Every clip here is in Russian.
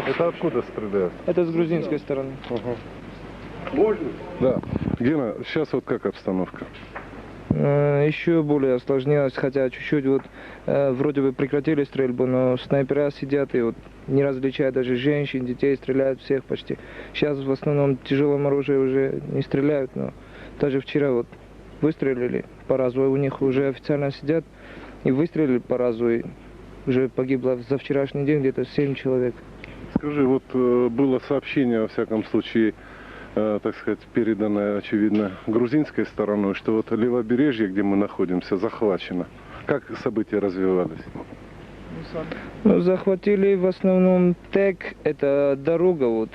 Это откуда стреляют? Это с грузинской стороны. Можно? Да. Гена, сейчас вот как обстановка? Еще более осложнилось, хотя чуть-чуть вот вроде бы прекратили стрельбу, но снайпера сидят и вот не различают даже женщин, детей, стреляют всех почти. Сейчас в основном тяжелым оружием уже не стреляют, но даже вчера вот выстрелили по разу, у них уже официально сидят и выстрелили по разу, и уже погибло за вчерашний день где-то 7 человек. Скажи, вот было сообщение, во всяком случае, так сказать, переданное, очевидно, грузинской стороной, что вот левобережье, где мы находимся, захвачено. Как события развивались? Ну, захватили в основном ТЭК, это дорога, вот,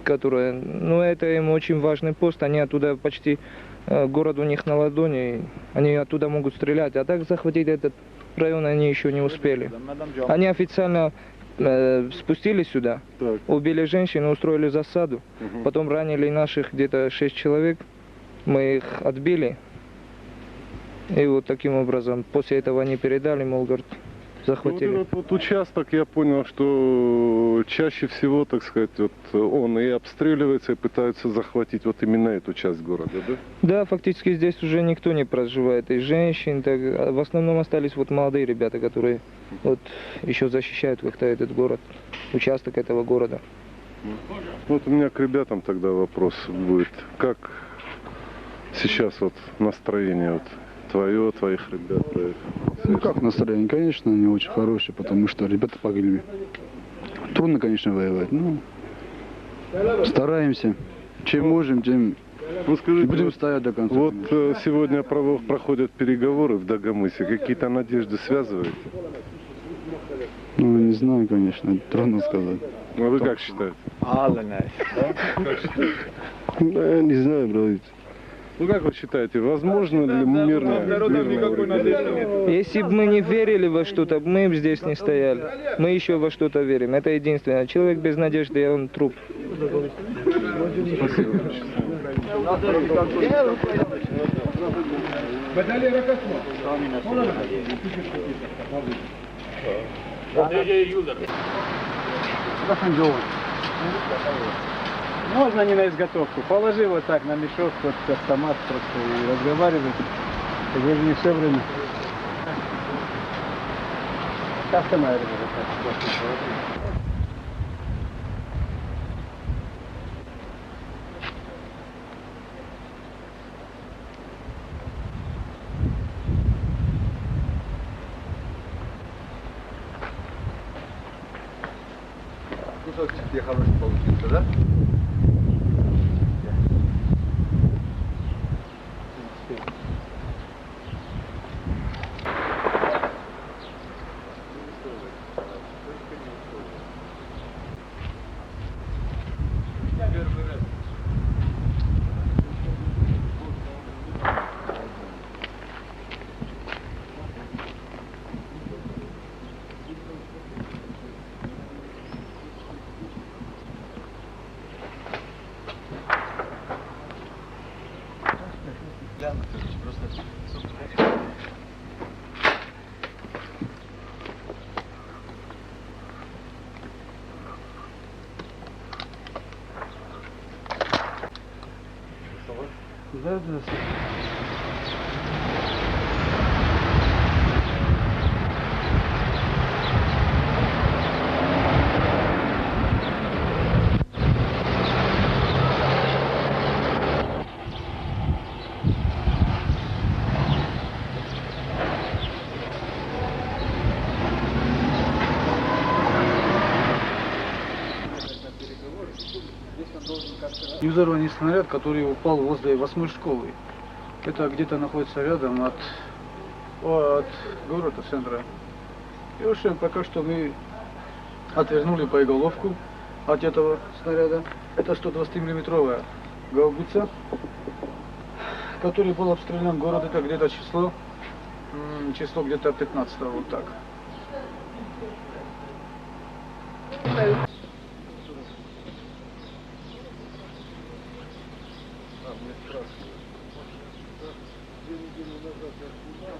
которая, ну, это им очень важный пост, они оттуда почти, город у них на ладони, они оттуда могут стрелять, а так захватить этот район они еще не успели. Они официально спустились сюда, так, убили женщину, устроили засаду, потом ранили наших где-то 6 человек, мы их отбили, и вот таким образом, после этого они передали, мол, говорит, захватили. Ну, вот участок, я понял, что чаще всего, так сказать, вот он и обстреливается, и пытаются захватить вот именно эту часть города, да? Да, фактически здесь уже никто не проживает, и женщин, так, в основном остались вот молодые ребята, которые вот еще защищают как-то этот город, участок этого города. Вот у меня к ребятам тогда вопрос будет, как сейчас вот настроение вот твое, твоих ребят? Ну как настроение? Конечно, не очень хорошее, потому что ребята погибли. Трудно, конечно, воевать, но стараемся. Чем можем, тем ну, скажите, будем стоять до конца. Вот сегодня проходят переговоры в Дагомысе. Какие-то надежды связываете? Ну, не знаю, конечно, трудно сказать. А вы как считаете? Да, не знаю, братец. Ну как вы считаете, возможно ли мирное урегулирование? Если бы мы не верили во что-то, мы бы здесь не стояли. Мы еще во что-то верим. Это единственное. Человек без надежды, он труп. Спасибо. Можно не на изготовку. Положи вот так на мешок, вот автомат просто и разговаривай. Это же не все время. Автомат. Кусочек тебе хороший получился, да? Да, да. И взорванный снаряд, который упал возле 8-й школы. Это где-то находится рядом от от города центра. И уже пока что мы отвернули боеголовку от этого снаряда. Это 120-миллиметровая гаубица, который был обстрелян город, это где-то число где-то 15, вот так. Мне спрашивают. 2 недели назад я снимал,